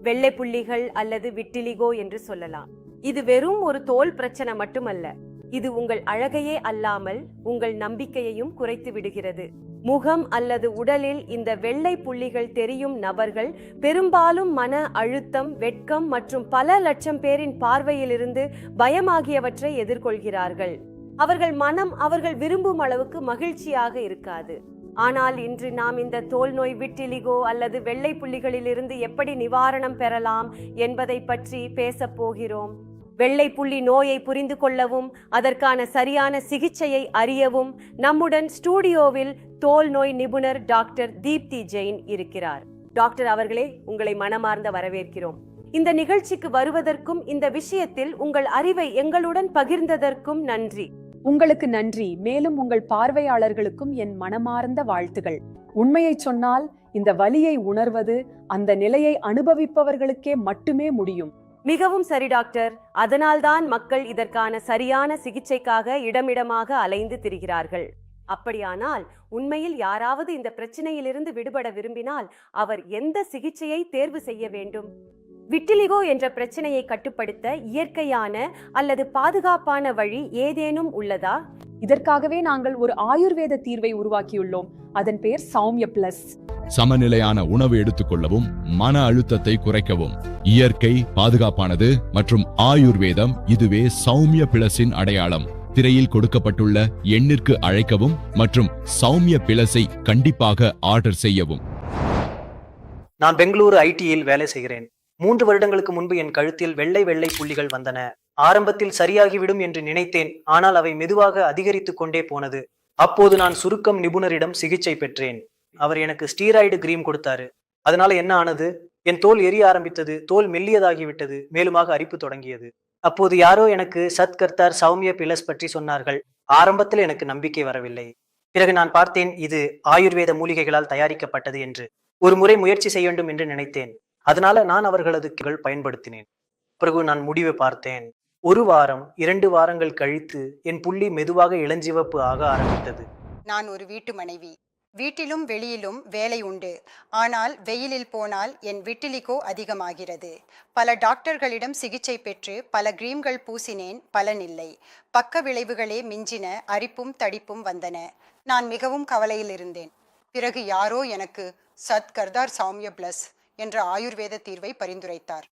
வெள்ளை புள்ளிகள் அல்லது விட்டிலிகோ என்று சொல்லலாம். இது வெறும் ஒரு தோல் பிரச்சனை மட்டுமல்ல, இது உங்கள் அழகையே அல்லாமல் உங்கள் நம்பிக்கையையும் குறைத்து விடுகிறது. முகம் அல்லது உடலில் இந்த வெள்ளை புள்ளிகள் தெரியும் நபர்கள் பெரும்பாலும் மன அழுத்தம், வெட்கம் மற்றும் பல லட்சம் பேரின் பார்வையிலிருந்து பயம் ஆகியவற்றை எதிர்கொள்கிறார்கள். அவர்கள் மனம் அவர்கள் விரும்பும் அளவுக்கு மகிழ்ச்சியாக இருக்காது. ஆனால் இன்று நாம் இந்த தோல் நோய், விட்டிலிகோ அல்லது வெள்ளை புள்ளிகளிலிருந்து எப்படி நிவாரணம் பெறலாம் என்பதை பற்றி பேசப் போகிறோம். வெள்ளை புள்ளி நோயை புரிந்து கொள்ளவும் அதற்கான சரியான சிகிச்சையை அறியவும் நம்முடன் ஸ்டூடியோவில் தோல் நோய் நிபுணர் டாக்டர் தீப்தி ஜெயின் இருக்கிறார். டாக்டர் அவர்களே, உங்களை மனமார்ந்த வரவேற்கிறோம். இந்த நிகழ்ச்சிக்கு வருவதற்கும் இந்த விஷயத்தில் உங்கள் அறிவை எங்களுடன் பகிர்ந்ததற்கும் நன்றி. உங்களுக்கு நன்றி. மேலும் உங்கள் பார்வையாளர்களுக்கும் என் மனமார்ந்த வாழ்த்துகள். உண்மையை சொன்னால், இந்த வலியை உணர்வது அந்த நிலையை அனுபவிப்பவர்களுக்கே மட்டுமே முடியும். மிகவும் சரி டாக்டர். அதனால்தான் மக்கள் இதற்கான சரியான சிகிச்சைக்காக இடமிடமாக அலைந்து திரிகிறார்கள். அப்படியானால் உண்மையில் யாராவது இந்த பிரச்சனையிலிருந்து விடுபட விரும்பினால் அவர் எந்த சிகிச்சையை தேர்வு செய்ய வேண்டும்? விட்டிலிகோ என்ற பிரச்சனையை கட்டுப்படுத்த இயற்கையான அல்லது பாதுகாப்பான வழி ஏதேனும் உள்ளதா? இதற்காகவே நாங்கள் ஒரு ஆயுர்வேத தீர்வை உருவாக்கியுள்ளோம். அதன் பெயர் சௌமிய பிளஸ். சமநிலையான உணவு எடுத்துக்கொள்ளவும், மன அழுத்தத்தை குறைக்கவும். இயற்கை, பாதுகாப்பானது மற்றும் ஆயுர்வேதம், இதுவே சௌமிய பிளஸின் அடையாளம். திரையில் கொடுக்கப்பட்டுள்ள எண்ணிற்கு அழைக்கவும் மற்றும் சௌமிய பிளஸை கண்டிப்பாக ஆர்டர் செய்யவும். நான் பெங்களூரு ஐடியில் வேலை செய்கிறேன். 3 வருடங்களுக்கு முன்பு என் கழுத்தில் வெள்ளை வெள்ளை புள்ளிகள் வந்தன. ஆரம்பத்தில் சரியாகிவிடும் என்று நினைத்தேன். ஆனால் அவை மெதுவாக அதிகரித்துக் கொண்டே போனது. அப்போது நான் சுருக்கம் நிபுணரிடம் சிகிச்சை பெற்றேன். அவர் எனக்கு ஸ்டீராய்டு கிரீம் கொடுத்தாரு. அதனால என்ன ஆனது? என் தோல் எரிய ஆரம்பித்தது. தோல் மெல்லியதாகிவிட்டது. மேலுமாக அரிப்பு தொடங்கியது. அப்போது யாரோ எனக்கு சத்கர்த்தார் சௌமிய பிளஸ் பற்றி சொன்னார்கள். ஆரம்பத்தில் எனக்கு நம்பிக்கை வரவில்லை. பிறகு நான் பார்த்தேன், இது ஆயுர்வேத மூலிகைகளால் தயாரிக்கப்பட்டது என்று. ஒரு முறை முயற்சி செய்ய வேண்டும் என்று நினைத்தேன். அதனால நான் அவர்களது பயன்படுத்தினேன். பிறகு நான் முடிவை பார்த்தேன். 1 வாரம் 2 வாரங்கள் கழித்து என் புள்ளி மெதுவாக இளஞ்சிவப்பு ஆக ஆரம்பித்தது. நான் ஒரு வீட்டு மனைவி. வீட்டிலும் வெளியிலும் வேலை உண்டு. ஆனால் வெயிலில் போனால் என் விட்டிலிகோ அதிகமாகிறது. பல டாக்டர்களிடம் சிகிச்சை பெற்று பல கிரீம்கள் பூசினேன். பலனில்லை. பக்க விளைவுகளே மிஞ்சின. அரிப்பும் தடிப்பும் வந்தன. நான் மிகவும் கவலையில் இருந்தேன். பிறகு யாரோ எனக்கு சத்கர்தார் சௌமிய பிளஸ் என்ற ஆயுர்வேத தீர்வை பரிந்துரைத்தார்.